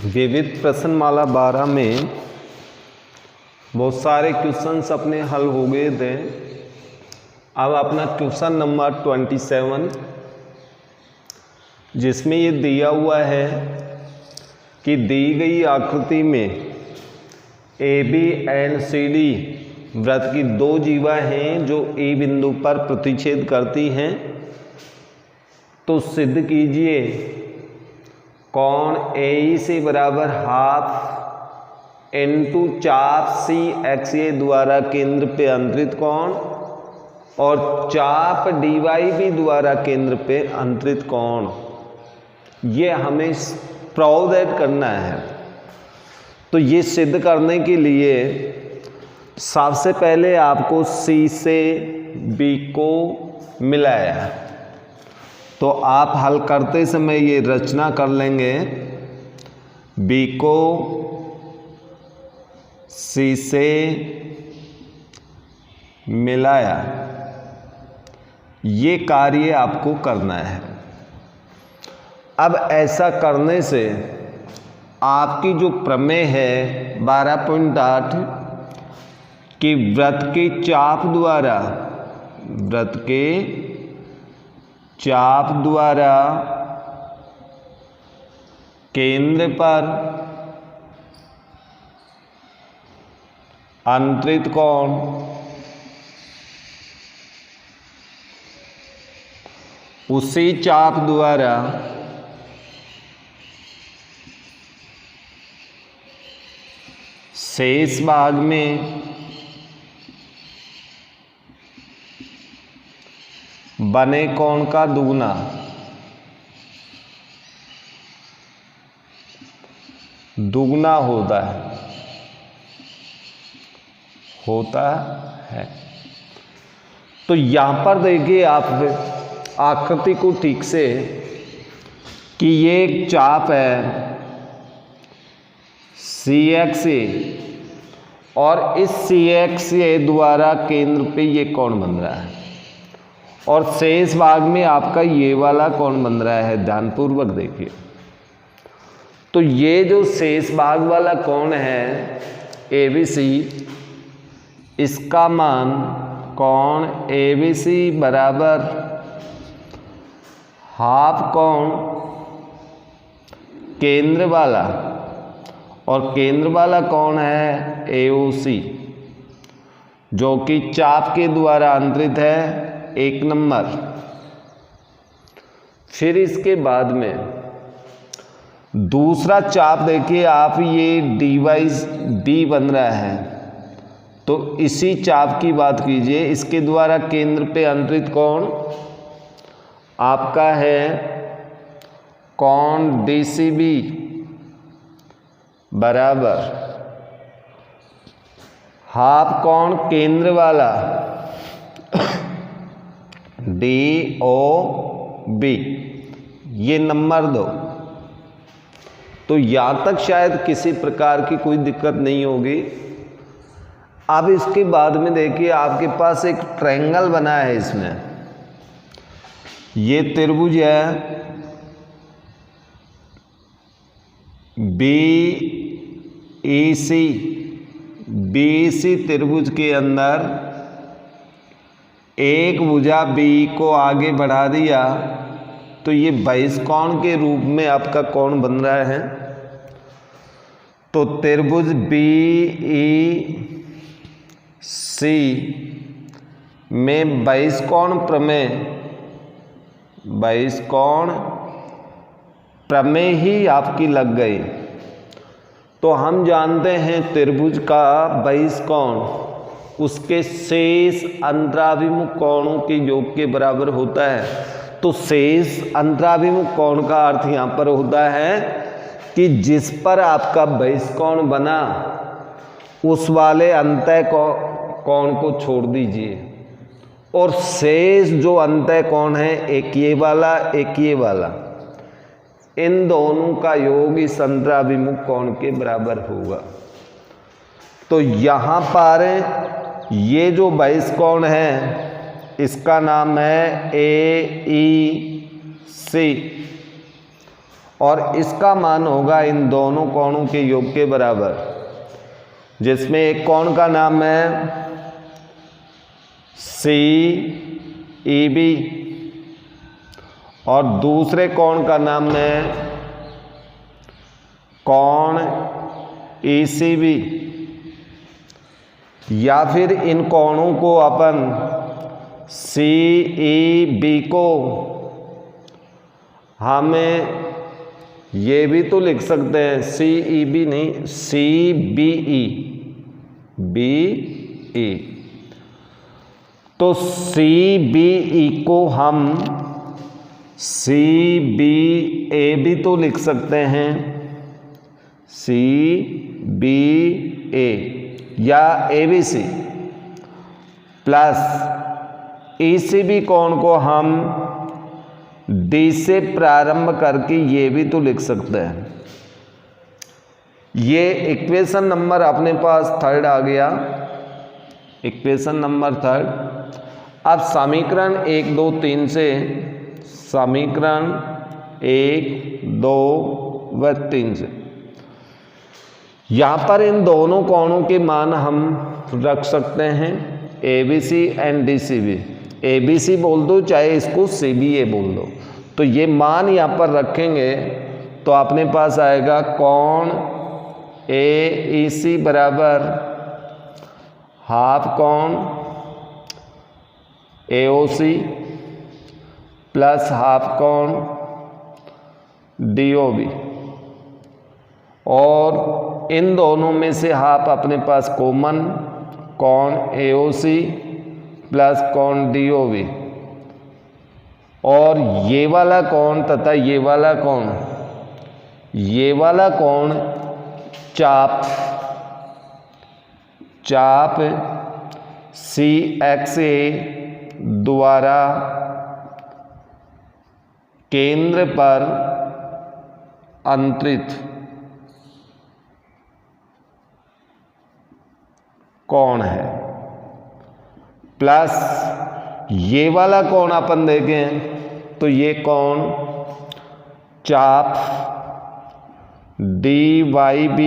विविध प्रश्नमाला 12 में बहुत सारे क्वेश्चंस अपने हल हो गए थे। अब अपना क्वेश्चन नंबर 27 जिसमें ये दिया हुआ है कि दी गई आकृति में A B and C D वृत्त की दो जीवा हैं जो ए बिंदु पर प्रतिच्छेद करती हैं, तो सिद्ध कीजिए कोण ए से बराबर हाफ इनटू चाप सी एक्स ए द्वारा केंद्र पे अंतरित कोण और चाप डी वाई बी द्वारा केंद्र पे अंतरित कोण, ये हमें प्रूव दैट करना है। तो ये सिद्ध करने के लिए सबसे पहले आपको सी से बी को मिलाया, तो आप हल करते समय ये रचना कर लेंगे। बी को सी से मिलाया, ये कार्य आपको करना है। अब ऐसा करने से आपकी जो प्रमेय है 12.8 कि वृत्त के चाप द्वारा केंद्र पर अंतरित कोण उसी चाप द्वारा शेष भाग में बने कोण का दुगना होता है। तो यहां पर देखिए आप आकृति को ठीक से कि ये एक चाप है सी एक्स ए और इस सी एक्स ए द्वारा केंद्र पे ये कोण बन रहा है और शेष भाग में आपका ये वाला कोण बन रहा है। ध्यानपूर्वक देखिए, तो ये जो शेष भाग वाला कोण है ए बी सी, इसका मान कोण ए बी सी बराबर हाफ कोण केंद्र वाला, और केंद्र वाला कोण है ए ओ सी जो कि चाप के द्वारा अंतरित है 1 नंबर। फिर इसके बाद में दूसरा चाप देखिए आप, ये डी वाई डी बन रहा है, तो इसी चाप की बात कीजिए। इसके द्वारा केंद्र पे अंतरित कोण आपका है कोण डी सी बी बराबर हाफ कोण केंद्र वाला डी ओ बी, ये नंबर 2। तो यहां तक शायद किसी प्रकार की कोई दिक्कत नहीं होगी। अब इसके बाद में देखिए आपके पास एक ट्रायंगल बना है, इसमें ये त्रिभुज है BEC त्रिभुज के अंदर एक भुजा बी को आगे बढ़ा दिया, तो ये 22 कोण के रूप में आपका कोण बन रहा है। तो त्रिभुज BEC में 22 कोण प्रमेय ही आपकी लग गई। तो हम जानते हैं त्रिभुज का 22 कोण उसके शेष अंतराभिमुख कोणों के योग के बराबर होता है। तो शेष अंतराभिमुख कोण का अर्थ यहाँ पर होता है कि जिस पर आपका 22 कोण बना उस वाले अंतः कोण को छोड़ दीजिए, और शेष जो अंतः कोण है एक ये वाला एक ये वाला, इन दोनों का योग इस अंतराभिमुख कोण के बराबर होगा। तो यहाँ पर ये जो 22 कोण है इसका नाम है AEC और इसका मान होगा इन दोनों कोणों के योग के बराबर, जिसमें एक कोण का नाम है CEB और दूसरे कोण का नाम है कोण ECB, या फिर इन कोणों को अपन CEB को हमें ये भी तो लिख सकते हैं, CEB नहीं CBE BE, तो CBE को हम CBA भी तो लिख सकते हैं, CBA या ABC प्लस ECB कोण को हम D से प्रारंभ करके ये भी तो लिख सकते हैं। ये इक्वेशन नंबर अपने पास थर्ड आ गया, इक्वेशन नंबर थर्ड। अब समीकरण 1 2 3 से समीकरण 1 2 व 3 से यहाँ पर इन दोनों कोणों के मान हम रख सकते हैं, ABC एंड DCB। ABC बोल दो चाहे इसको CBA बोल दो, तो ये मान यहाँ पर रखेंगे तो अपने पास आएगा कोण AEC बराबर हाफ कोण AOC प्लस हाफ कोण DOB, और इन दोनों में से हाफ अपने पास कॉमन, कोण AOC प्लस कोण DOB, और ये वाला कोण तथा ये वाला कोण चाप CXA द्वारा केंद्र पर अंतरित कोण है, प्लस ये वाला कोण अपन देखें तो ये कोण चाप DYB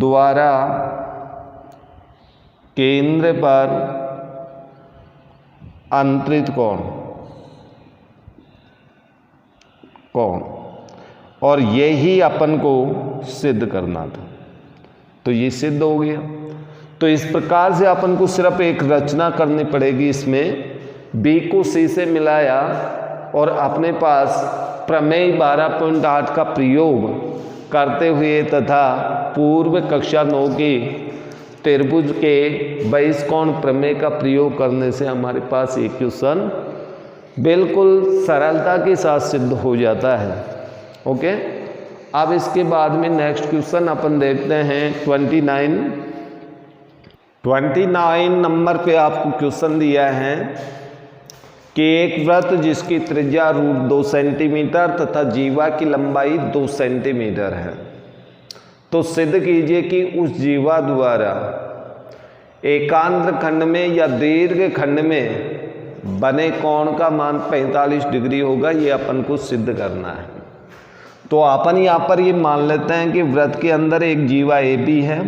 द्वारा केंद्र पर अंतरित कोण, और यही अपन को सिद्ध करना था, तो ये सिद्ध हो गया। तो इस प्रकार से अपन को सिर्फ एक रचना करनी पड़ेगी, इसमें B को C से मिलाया और अपने पास प्रमेय 12.8 का प्रयोग करते हुए तथा पूर्व कक्षा 9 की त्रिभुज के बहिष्कोण प्रमेय का प्रयोग करने से हमारे पास ये क्वेश्चन बिल्कुल सरलता के साथ सिद्ध हो जाता है। ओके, अब इसके बाद में नेक्स्ट क्वेश्चन अपन देखते हैं 29 नंबर पे आपको क्वेश्चन दिया है कि एक वृत्त जिसकी त्रिज्या √2 सेंटीमीटर तथा जीवा की लंबाई 2 सेंटीमीटर है, तो सिद्ध कीजिए कि उस जीवा द्वारा एकांत्र खंड में या दीर्घ खंड में बने कोण का मान 45 डिग्री होगा। ये अपन को सिद्ध करना है। तो अपन यहाँ पर ये मान लेते हैं कि वृत्त के अंदर एक जीवा AB है,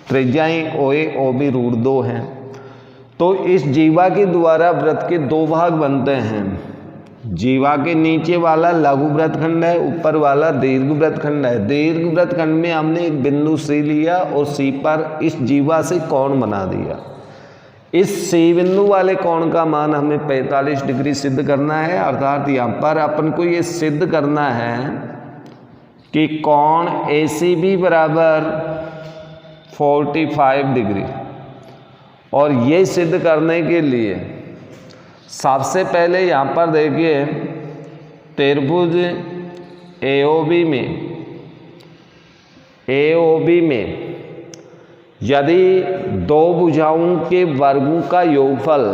त्रिज्याएं OA OB √2 हैं। तो इस जीवा के द्वारा वृत्त के दो भाग बनते हैं। जीवा के नीचे वाला लघु वृत्तखंड है, ऊपर वाला दीर्घ वृत्तखंड है। दीर्घ वृत्तखंड में हमने एक बिंदु C लिया और C पर इस जीवा से कोण बना दिया। इस C बिंदु वाले कोण का मान हमें 45 डिग्री सिद्ध करना है। अर्थात यहाँ पर अपन को ये सिद्ध करना है कि कोण ACB बराबर 45 डिग्री। और ये सिद्ध करने के लिए सबसे पहले यहाँ पर देखिए त्रिभुज AOB में यदि दो भुजाओं के वर्गों का योगफल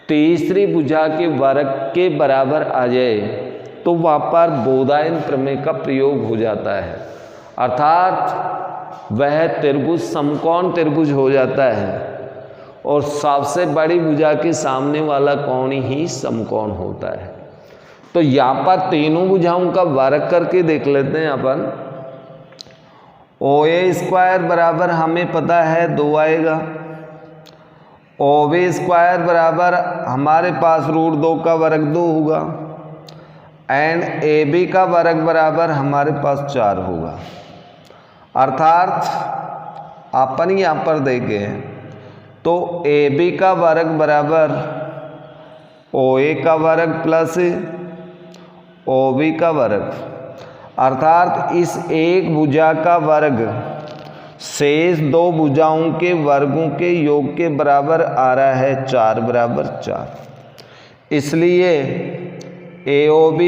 तीसरी भुजा के वर्ग के बराबर आ जाए तो वहाँ पर बोधायन प्रमेय का प्रयोग हो जाता है। अर्थात वह त्रिभुज समकोण त्रिभुज हो जाता है और सबसे बड़ी भुजा के सामने वाला कोण ही समकोण होता है। तो यहाँ पर तीनों भुजाओं का वर्ग करके देख लेते हैं अपन। OA² बराबर हमें पता है 2 आएगा, OB² बराबर हमारे पास √2 का वर्ग 2 होगा, एंड AB का वर्ग बराबर हमारे पास 4 होगा। अर्थात अपन यहाँ पर देखें तो AB का वर्ग बराबर OA का वर्ग प्लस OB का वर्ग, अर्थात इस एक भुजा का वर्ग शेष 2 भुजाओं के वर्गों के योग के बराबर आ रहा है 4 बराबर 4। इसलिए AOB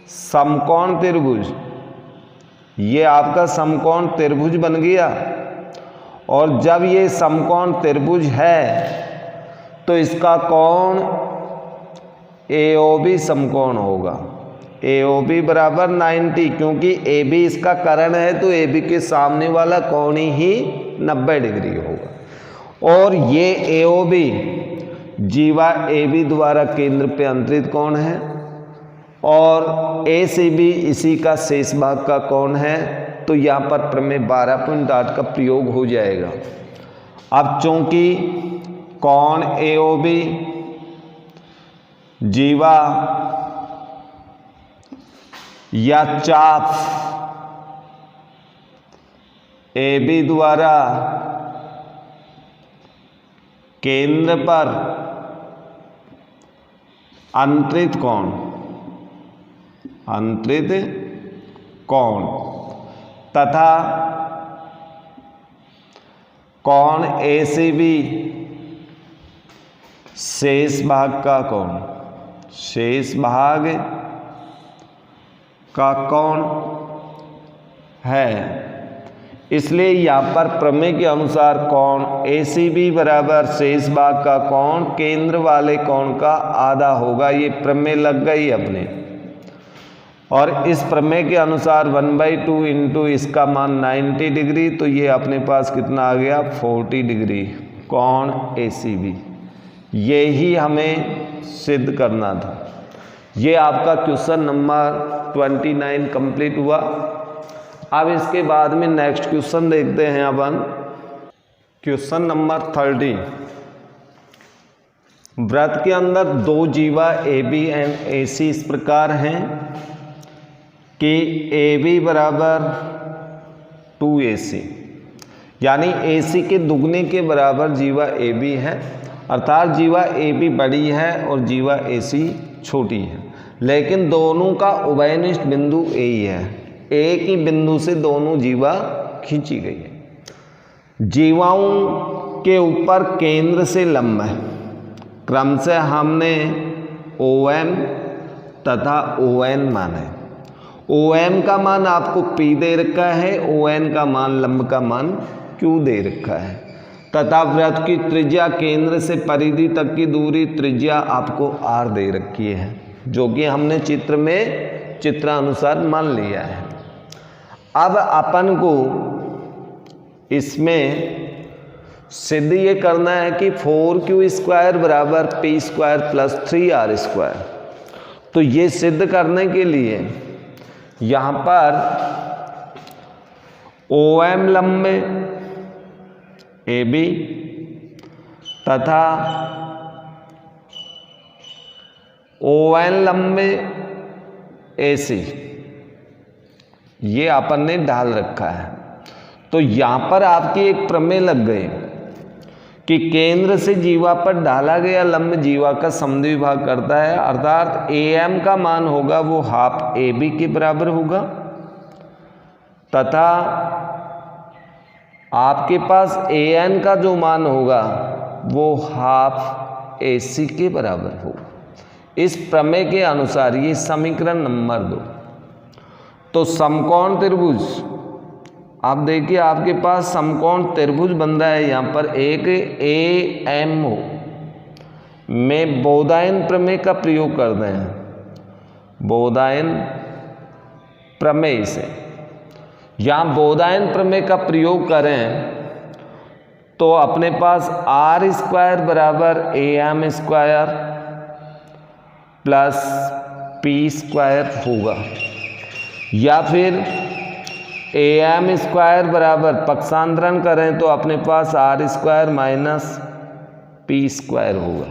समकोण त्रिभुज, ये आपका समकोण त्रिभुज बन गया। और जब ये समकोण त्रिभुज है तो इसका कोण AOB समकोण होगा। AOB बराबर 90, क्योंकि AB इसका कर्ण है तो AB के सामने वाला कोण ही 90 डिग्री होगा। और ये AOB जीवा AB द्वारा केंद्र पे अंतरित कोण है, और ACB इसी का शेष भाग का कोण है। तो यहाँ पर प्रमेय 12.8 का प्रयोग हो जाएगा। अब चूंकि कोण AOB जीवा या चाप AB द्वारा केंद्र पर अंतरित कोण तथा कोण ACB शेष भाग का कोण है। इसलिए यहाँ पर प्रमेय के अनुसार कोण ACB बराबर शेष भाग का कोण केंद्र वाले कोण का आधा होगा। ये प्रमेय लग गई अपने। और इस प्रमेय के अनुसार 1/2 इंटू इसका मान 90 डिग्री, तो ये अपने पास कितना आ गया 40 डिग्री कोण ACB। ये ही हमें सिद्ध करना था। ये आपका क्वेश्चन नंबर 29 कंप्लीट हुआ। अब इसके बाद में नेक्स्ट क्वेश्चन देखते हैं अपन। Question number 30। वृत्त के अंदर 2 जीवा AB एंड AC इस प्रकार हैं कि AB बराबर 2AC, यानी AC के दुगने के बराबर जीवा AB है। अर्थात जीवा AB बड़ी है और जीवा AC छोटी है, लेकिन दोनों का उभयनिष्ठ बिंदु A ही है। एक ही बिंदु से दोनों जीवा खींची गई है। जीवाओं के ऊपर केंद्र से लंब है। क्रम से हमने OM तथा ON माने। OM का मान आपको P दे रखा है, ON का मान लंब का मान Q दे रखा है, तथा वृत्त की त्रिज्या केंद्र से परिधि तक की दूरी त्रिज्या आपको R दे रखी है, जो कि हमने चित्र में चित्रानुसार मान लिया है। अब अपन को इसमें सिद्ध ये करना है कि 4Q² बराबर P² प्लस 3R²। तो ये सिद्ध करने के लिए यहाँ पर OM लंब AB तथा ON लंब AC, ये अपन ने ढाल रखा है। तो यहाँ पर आपकी एक प्रमेय लग गई कि केंद्र से जीवा पर ढाला गया लंब जीवा का समद्विभाग करता है। अर्थात AM का मान होगा वो हाफ AB के बराबर होगा, तथा आपके पास AN का जो मान होगा वो हाफ AC के बराबर होगा। इस प्रमेय के अनुसार ये समीकरण नंबर 2। तो समकोण त्रिभुज, आप देखिए आपके पास समकोण त्रिभुज बन रहा है। यहाँ पर एक AMO में बोधायन प्रमेय का प्रयोग करते हैं। बोधायन प्रमेय से यहाँ बोधायन प्रमेय का प्रयोग करें तो अपने पास R² बराबर AM² प्लस पी स्क्वायर होगा, या फिर ए एम स्क्वायर बराबर पक्षांतरण करें तो अपने पास R square minus P square होगा,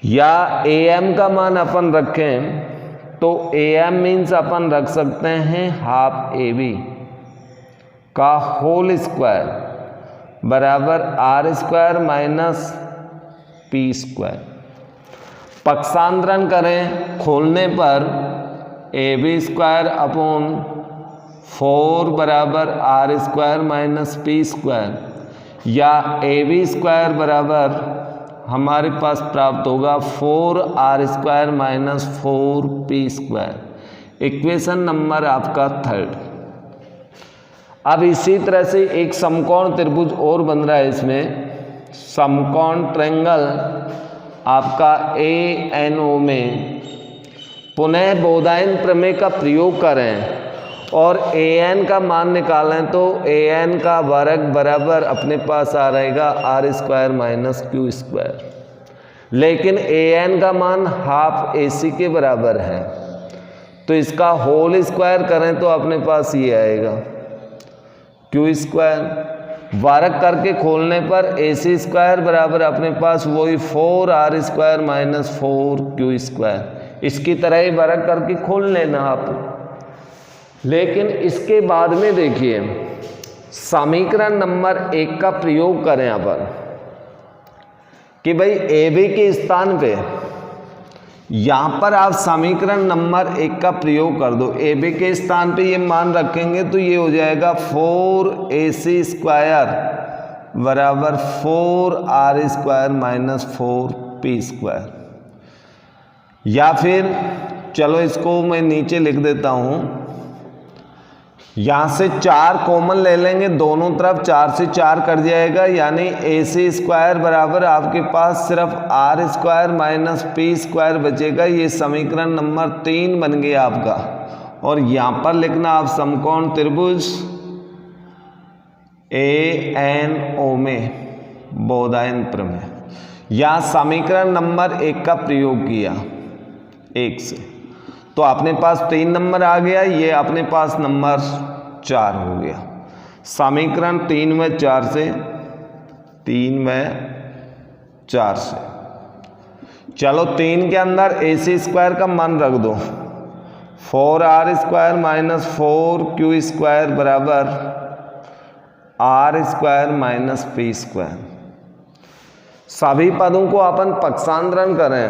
या ए एम का मान अपन रखें तो ए एम मीन्स अपन रख सकते हैं हाफ ए बी का होल स्क्वायर बराबर R square minus P square. पक्षांतरण करें खोलने पर ए बी स्क्वायर अपॉन 4 बराबर R square minus P square, या ए बी स्क्वायर बराबर हमारे पास प्राप्त होगा 4 R square minus 4 P square. Equation number आपका 3। अब इसी तरह से एक समकोण त्रिभुज और बन रहा है, इसमें समकोण ट्रायंगल आपका ए एन ओ में पुनः बोधायन प्रमेय का प्रयोग करें और ए एन का मान निकालें तो ए एन का वर्ग बराबर अपने पास आ रहेगा R square minus Q square, लेकिन ए एन का मान हाफ ए सी के बराबर है, तो इसका होल स्क्वायर करें तो अपने पास ये आएगा क्यू स्क्वायर। वर्ग करके खोलने पर ए सी स्क्वायर बराबर अपने पास वही 4 R square minus 4 Q square. इसकी तरह ही वर्ग करके खोल लेना आप। लेकिन इसके बाद में देखिए समीकरण नंबर 1 का प्रयोग करें अपन कि भाई ए बी के स्थान पे यहाँ पर आप समीकरण नंबर 1 का प्रयोग कर दो। ए बी के स्थान पे ये मान रखेंगे तो ये हो जाएगा 4 ए सी स्क्वायर बराबर 4 R square minus 4 P square, या फिर चलो इसको मैं नीचे लिख देता हूँ। यहाँ से 4 कॉमन ले लेंगे, दोनों तरफ 4 से 4 कट जाएगा, यानी ए सी स्क्वायर बराबर आपके पास सिर्फ R square minus P square बचेगा। ये समीकरण नंबर 3 बन गया आपका। और यहाँ पर लिखना आप समकोण त्रिभुज ए एन ओ में बोधायन प्रमेय, यहाँ समीकरण नंबर 1 का प्रयोग किया 1 से, तो अपने पास 3 नंबर आ गया, ये अपने पास नंबर 4 हो गया। समीकरण 3 व 4 से 3 व 4 से चलो 3 के अंदर ए सी स्क्वायर का मान रख दो 4 R square minus 4 Q square बराबर R square minus P square. सभी पदों को अपन पक्षांतरण करें,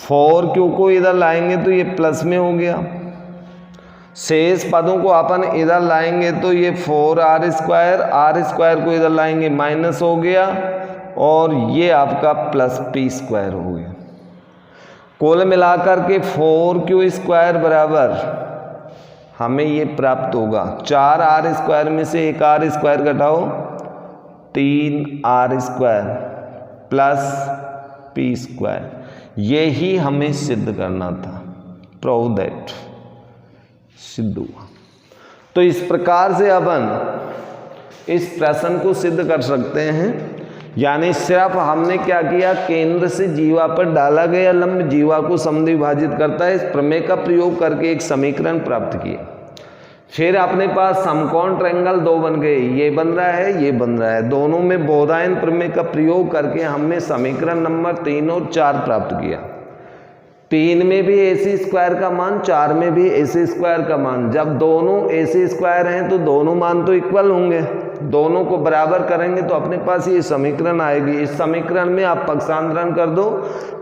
4 क्यू को इधर लाएंगे तो ये प्लस में हो गया, शेष पदों को अपन इधर लाएंगे तो ये 4 आर स्क्वायर को इधर लाएंगे माइनस हो गया, और ये आपका प्लस पी स्क्वायर हो गया। कुल मिलाकर के 4 क्यू स्क्वायर बराबर हमें ये प्राप्त होगा 4 आर स्क्वायर में से 1 आर स्क्वायर घटाओ 3 R square plus P square. यही हमें सिद्ध करना था, प्रूव दैट, सिद्ध हुआ। तो इस प्रकार से अपन इस प्रश्न को सिद्ध कर सकते हैं। यानी सिर्फ हमने क्या किया, केंद्र से जीवा पर डाला गया लंब जीवा को समद्विभाजित करता है, इस प्रमेय का प्रयोग करके एक समीकरण प्राप्त किया। फिर अपने पास समकोण ट्रायंगल 2 बन गए, ये बन रहा है, ये बन रहा है, दोनों में बोधायन प्रमेय का प्रयोग करके हमने समीकरण नंबर 3 और 4 प्राप्त किया। 3 में भी ए सी स्क्वायर का मान, 4 में भी ए सी स्क्वायर का मान। जब दोनों ए सी स्क्वायर हैं तो दोनों मान तो इक्वल होंगे, दोनों को बराबर करेंगे तो अपने पास ये समीकरण आएगी। इस समीकरण में आप पक्षांतरण कर दो,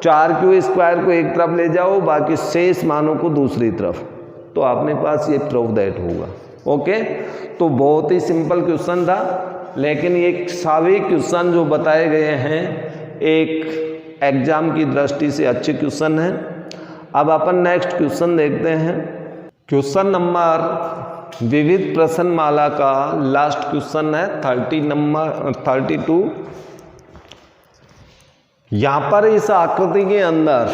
4 क्यू स्क्वायर को एक तरफ ले जाओ, बाकी शेष मानों को दूसरी तरफ, तो अपने पास ये प्रूव दैट होगा। ओके, तो बहुत ही सिंपल क्वेश्चन था, लेकिन ये सभी क्वेश्चन जो बताए गए हैं एक एग्जाम की दृष्टि से अच्छे क्वेश्चन हैं। अब अपन नेक्स्ट क्वेश्चन देखते हैं। क्वेश्चन नंबर विविध प्रश्नमाला का लास्ट क्वेश्चन है 32। यहाँ पर इस आकृति के अंदर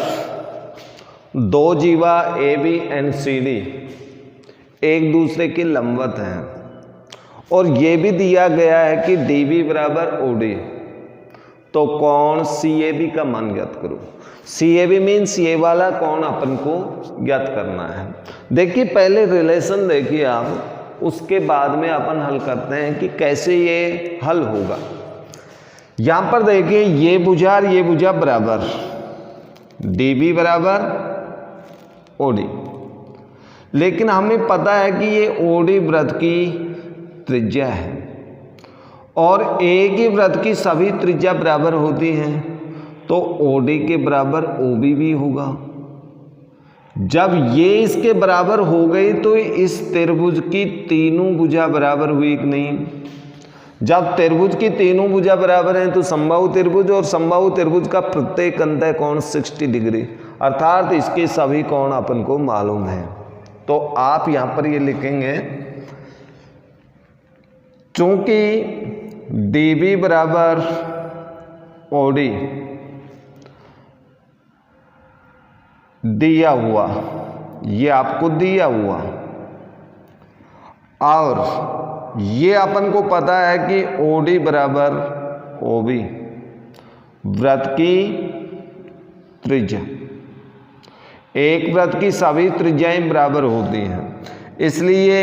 2 जीवा A B and C D एक दूसरे के लंबवत हैं, और ये भी दिया गया है कि डी बी बराबर ओ डी, तो कोण सी ए बी का मान ज्ञात करो। CAB मीन्स ये वाला कोण अपन को ज्ञात करना है। देखिए पहले रिलेशन देखिए आप, उसके बाद में अपन हल करते हैं कि कैसे ये हल होगा। यहां पर देखिए ये भुजा और ये भुजा बराबर, DB बराबर OD, लेकिन हमें पता है कि ये OD वृत्त की त्रिज्या है और एक ही वृत्त की सभी त्रिज्या बराबर होती हैं, तो OD के बराबर OB भी होगा। जब ये इसके बराबर हो गई तो इस त्रिभुज की तीनों भुजा बराबर हुई कि नहीं। जब त्रिभुज की तीनों भुजा बराबर हैं तो समबाहु त्रिभुज, और समबाहु त्रिभुज का प्रत्येक अंतः कोण 60 डिग्री, अर्थात इसके सभी कोण अपन को मालूम है। तो आप यहां पर ये लिखेंगे, चूंकि DB बराबर OD दिया हुआ, ये आपको दिया हुआ, और ये अपन को पता है कि OD बराबर OB वृत्त की त्रिज्या, एक वृत्त की सभी त्रिज्याएं बराबर होती हैं, इसलिए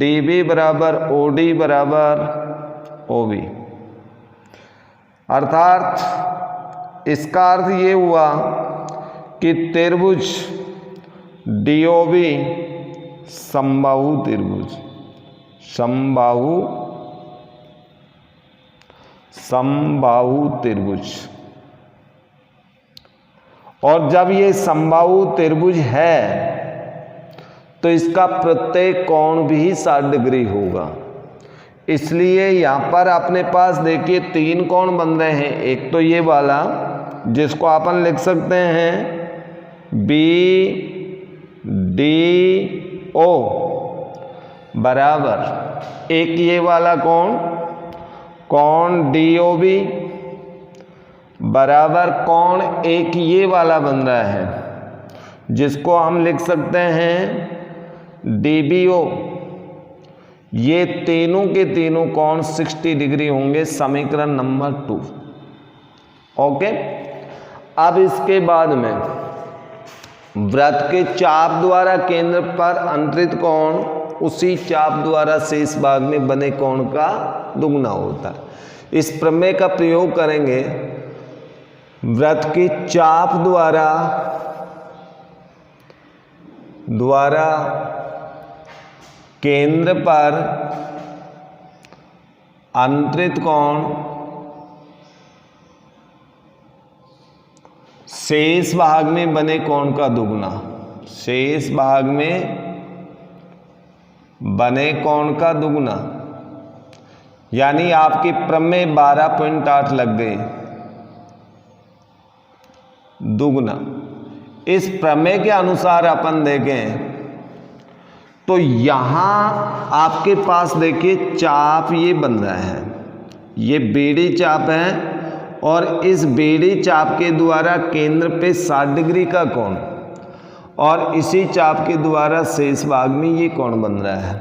DB बराबर OD बराबर OB, अर्थात इसका अर्थ ये हुआ कि त्रिभुज DOB समबाहु त्रिभुज, समबाहु त्रिभुज, और जब ये समबाहु त्रिभुज है तो इसका प्रत्येक कोण भी 60 डिग्री होगा। इसलिए यहां पर अपने पास देखिए तीन कोण बन रहे हैं। एक तो ये वाला जिसको अपन लिख सकते हैं BDO बराबर, एक ये वाला कोण DOB बराबर कोण एक ये वाला बन रहा है जिसको हम लिख सकते हैं DBO। ये तीनों के तीनों कोण 60 डिग्री होंगे, समीकरण नंबर 2। ओके, अब इसके बाद में वृत्त के चाप द्वारा केंद्र पर अंतरित कोण उसी चाप द्वारा शेष भाग में बने कोण का दुगना होता है। इस प्रमेय का प्रयोग करेंगे। वृत्त के चाप द्वारा केंद्र पर अंतरित कोण शेष भाग में बने कोण का दुगना, शेष भाग में बने कोण का दुगना, यानी आपकी प्रमेय 12.8 लग गई दुगना। इस प्रमेय के अनुसार अपन देखें तो यहां आपके पास देखिए चाप ये बन रहा है, ये BD चाप है और इस BD चाप के द्वारा केंद्र पे 60 डिग्री का कोण, और इसी चाप के द्वारा शेष भाग में ये कोण बन रहा है।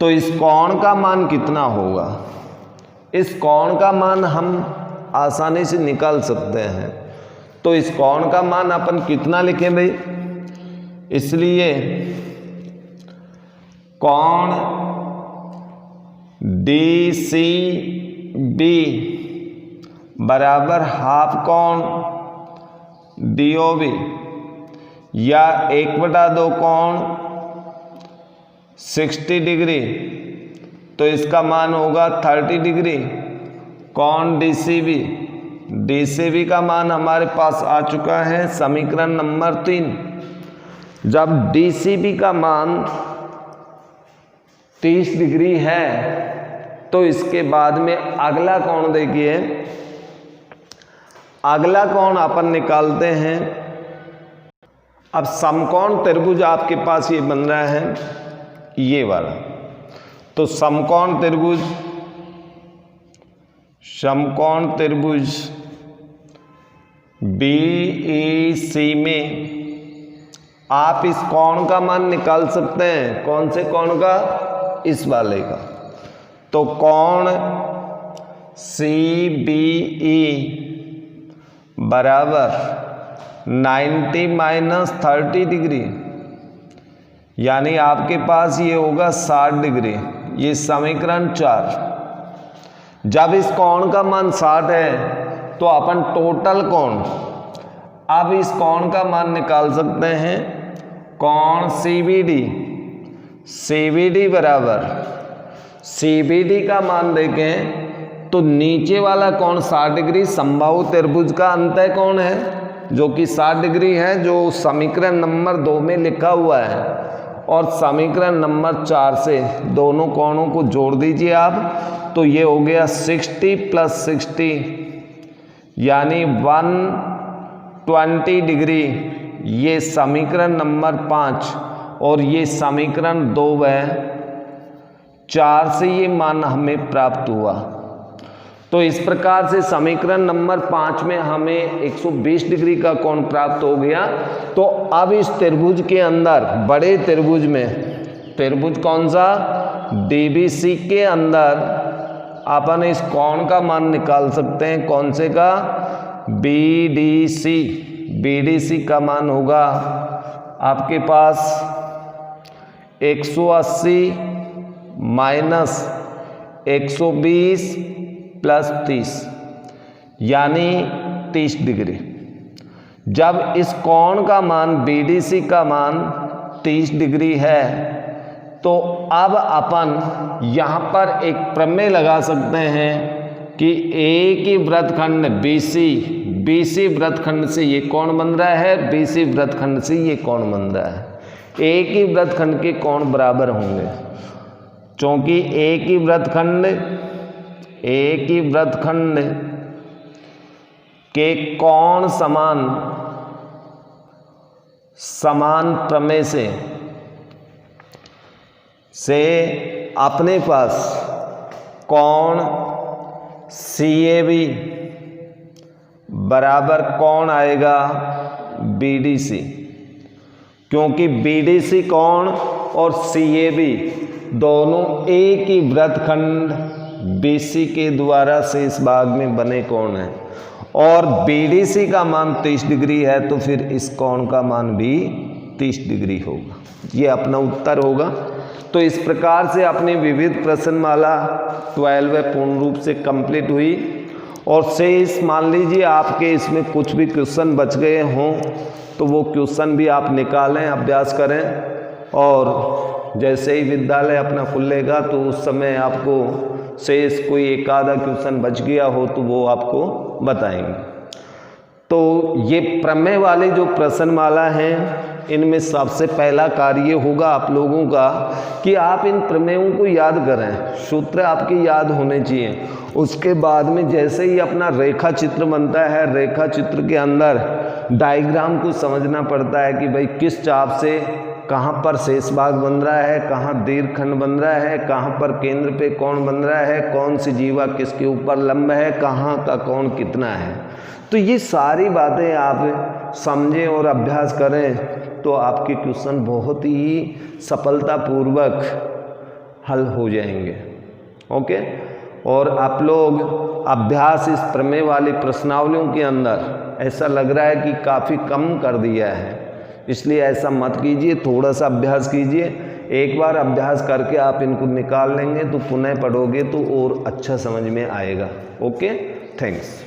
तो इस कोण का मान कितना होगा? इस कोण का मान हम आसानी से निकाल सकते हैं। तो इस कोण का मान अपन कितना लिखें भाई? इसलिए कोण DCB बराबर हाफ कोण DOB या 1/2 कोण 60 डिग्री, तो इसका मान होगा 30 डिग्री। कोण DCB का मान हमारे पास आ चुका है, समीकरण नंबर 3। जब DCB का मान 30 डिग्री है तो इसके बाद में अगला कोण देखिए, अगला कोण अपन निकालते हैं। अब समकोण त्रिभुज आपके पास ये बन रहा है, ये वाला। तो समकोण त्रिभुज BEC में आप इस कोण का मान निकाल सकते हैं। कौन से कोण का? इस वाले का। तो कोण CBE बराबर 90 माइनस 30 डिग्री, यानी आपके पास ये होगा 60 डिग्री। ये समीकरण 4। जब इस कोण का मान 60 है तो अपन टोटल कोण, अब इस कोण का मान निकाल सकते हैं। कोण CBD बराबर, CBD का मान देखें तो नीचे वाला कोण 60 डिग्री समबाहु त्रिभुज का अंतः कोण है जो कि 60 डिग्री है, जो समीकरण नंबर 2 में लिखा हुआ है। और समीकरण नंबर 4 से दोनों कोणों को जोड़ दीजिए आप, तो ये हो गया 60 प्लस 60 यानी 120 डिग्री। ये समीकरण नंबर 5 और ये समीकरण 2 व 4 से ये मान हमें प्राप्त हुआ। तो इस प्रकार से समीकरण नंबर 5 में हमें 120 डिग्री का कोण प्राप्त हो गया। तो अब इस त्रिभुज के अंदर, बड़े त्रिभुज में, त्रिभुज कौन सा, DBC के अंदर अपन इस कोण का मान निकाल सकते हैं। कौन से का, BDC का मान होगा आपके पास 180 माइनस 120 प्लस 30 यानी 30 डिग्री। जब इस कोण का मान, BDC का मान 30 डिग्री है तो अब अपन यहाँ पर एक प्रमेय लगा सकते हैं कि एक ही वृत्तखंड BC वृत्तखंड से ये कोण बन रहा है, BC वृत्तखंड से ये कोण बन रहा है। एक ही वृत्तखंड के कोण बराबर होंगे, क्योंकि एक ही वृत्तखंड के कोण समान प्रमेय से अपने पास कोण CAB बराबर कोण आएगा BDC, क्योंकि BDC कोण और CAB दोनों एक ही वृत्तखंड BC के द्वारा शेष भाग में बने कोण हैं। और BDC का मान 30 डिग्री है तो फिर इस कोण का मान भी 30 डिग्री होगा। ये अपना उत्तर होगा। तो इस प्रकार से अपनी विविध प्रश्नमाला 12 पूर्ण रूप से कंप्लीट हुई। और शेष मान लीजिए आपके इसमें कुछ भी क्वेश्चन बच गए हों तो वो क्वेश्चन भी आप निकालें, अभ्यास करें। और जैसे ही विद्यालय अपना खुलेगा तो उस समय आपको शेष कोई एक आधा क्वेश्चन बच गया हो तो वो आपको बताएंगे। तो ये प्रमेय वाली जो प्रश्नमाला हैं, इनमें सबसे पहला कार्य होगा आप लोगों का कि आप इन प्रमेयों को याद करें, सूत्र आपके याद होने चाहिए। उसके बाद में जैसे ही अपना रेखा चित्र बनता है, रेखा चित्र के अंदर डायग्राम को समझना पड़ता है कि भाई किस चाप से कहाँ पर शेष भाग बन रहा है, कहाँ दीर्घखंड बन रहा है, कहाँ पर केंद्र पे कोण बन रहा है, कौन सी जीवा किसके ऊपर लंब है, कहाँ का कोण कितना है। तो ये सारी बातें आप समझें और अभ्यास करें तो आपके क्वेश्चन बहुत ही सफलतापूर्वक हल हो जाएंगे। ओके। और आप लोग अभ्यास इस प्रमेय वाली प्रश्नावलियों के अंदर ऐसा लग रहा है कि काफ़ी कम कर दिया है, इसलिए ऐसा मत कीजिए, थोड़ा सा अभ्यास कीजिए। एक बार अभ्यास करके आप इनको निकाल लेंगे तो पुनः पढ़ोगे तो और अच्छा समझ में आएगा। Okay, thanks.